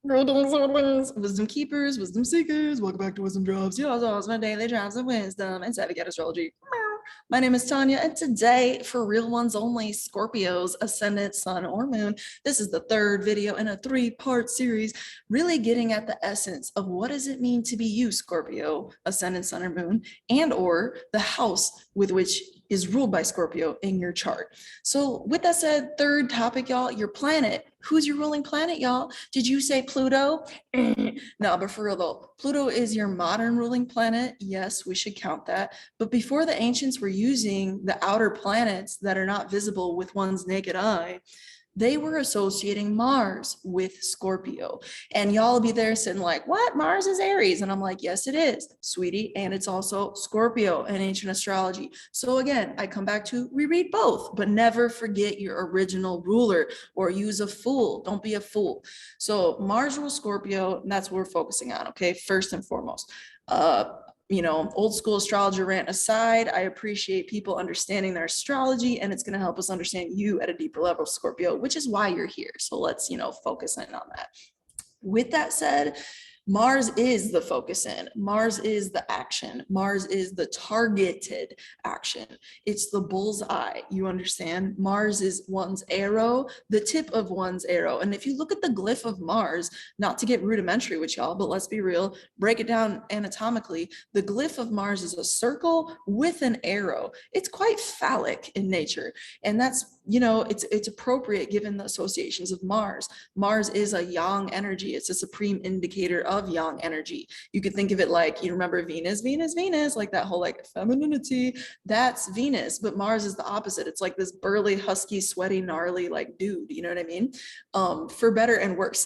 Greetings, Earthlings, wisdom keepers, wisdom seekers. Welcome back to Wisdom Dropz. Y'all's my daily drops of wisdom and savvy astrology. My name is Tanya, and today, for real ones only, Scorpios, ascendant, sun, or moon. This is the third video in a three-part series, really getting at the essence of what does it mean to be you, Scorpio, ascendant, sun, or moon, and or the house with which is ruled by Scorpio in your chart. So with that said, third topic, y'all, your planet. Who's your ruling planet, y'all? Did you say Pluto? No, but for real though, Pluto is your modern ruling planet. Yes, we should count that. But before the ancients were using the outer planets that are not visible with one's naked eye, they were associating Mars with Scorpio. And y'all will be there sitting like, what? Mars is Aries. And I'm like, yes, it is, sweetie. And it's also Scorpio in ancient astrology. So again, I come back to reread both, but never forget your original ruler or use a fool. Don't be a fool. So Mars rules Scorpio, and that's what we're focusing on, okay? First and foremost. Old school astrologer rant aside, I appreciate people understanding their astrology, and it's going to help us understand you at a deeper level, Scorpio, which is why you're here. So let's, focus in on that. With that said, Mars is the focus in. Mars is the action. Mars is the targeted action. It's the bull's eye. You understand? Mars is one's arrow, the tip of one's arrow. And if you look at the glyph of Mars, not to get rudimentary with y'all, but let's be real, break it down anatomically. The glyph of Mars is a circle with an arrow. It's quite phallic in nature. And that's, it's appropriate given the associations of Mars. Mars is a yang energy. It's a supreme indicator of yang energy. You could think of it like, you remember Venus, like that whole like femininity, that's Venus, but Mars is the opposite. It's like this burly, husky, sweaty, gnarly like dude, you know what I mean? For better and worse.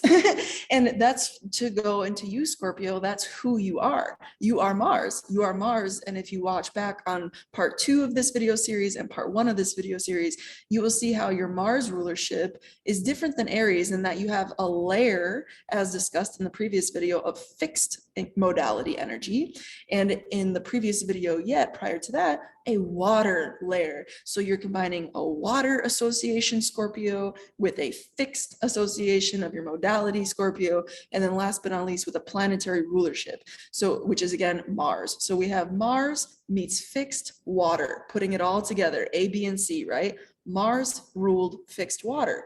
And that's to go into you, Scorpio, that's who you are. You are Mars. You are Mars. And if you watch back on part 2 of this video series and part 1 of this video series, you will see how your Mars rulership is different than Aries in that you have a layer, as discussed in the previous video, of fixed modality energy. And in the previous video yet prior to that, a water layer. So you're combining a water association Scorpio with a fixed association of your modality Scorpio. And then last but not least with a planetary rulership. So which is again Mars. So we have Mars meets fixed water, putting it all together, A, B, and C, right? Mars ruled fixed water.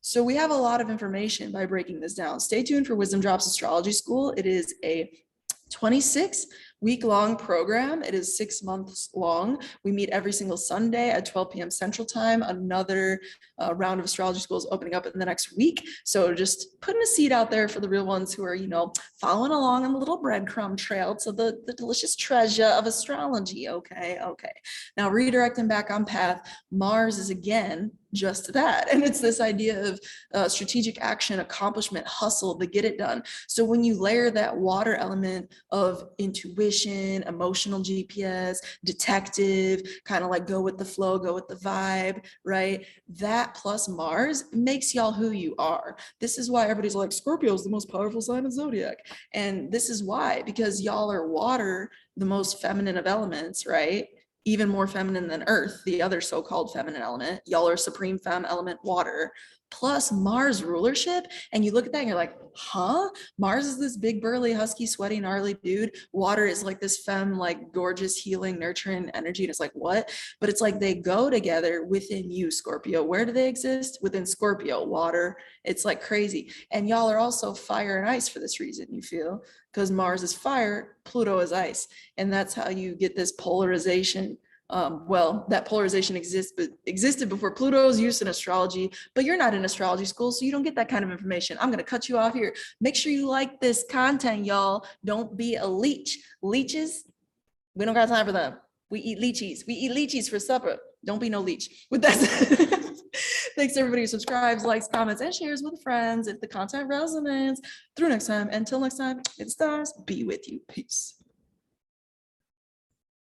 So we have a lot of information by breaking this down. Stay tuned for Wizdom Dropz Astrology School. It is a 26-week-long program. It is 6 months long. We meet every single Sunday at 12 p.m. Central Time. Another round of astrology school is opening up in the next week. So just putting a seed out there for the real ones who are, following along on the little breadcrumb trail to the delicious treasure of astrology. Okay. Now redirecting back on path, Mars is again just that. And it's this idea of strategic action, accomplishment, hustle, to get it done. So when you layer that water element of intuition, emotional GPS, detective, kind of like go with the flow, go with the vibe, right? That plus Mars makes y'all who you are. This is why everybody's like, Scorpio is the most powerful sign of zodiac. And this is why, because y'all are water, the most feminine of elements, right? Even more feminine than Earth, the other so-called feminine element. Y'all are supreme femme element, water, plus Mars rulership. And you look at that and you're like, huh? Mars is this big, burly, husky, sweaty, gnarly dude. Water is like this femme, like gorgeous, healing, nurturing energy. And it's like, what? But it's like they go together within you, Scorpio. Where do they exist? Within Scorpio, water. It's like crazy. And y'all are also fire and ice for this reason, you feel? Because Mars is fire, Pluto is ice. And that's how you get this polarization. That polarization existed before Pluto's use in astrology, but you're not in astrology school, so you don't get that kind of information. I'm going to cut you off here. Make sure you like this content, y'all. Don't be a leech. Leeches, we don't got time for them. We eat lychees. We eat lychees for supper. Don't be no leech. With that said, thanks to everybody who subscribes, likes, comments, and shares with friends. If the content resonates, through next time. Until next time, may the stars be with you. Peace.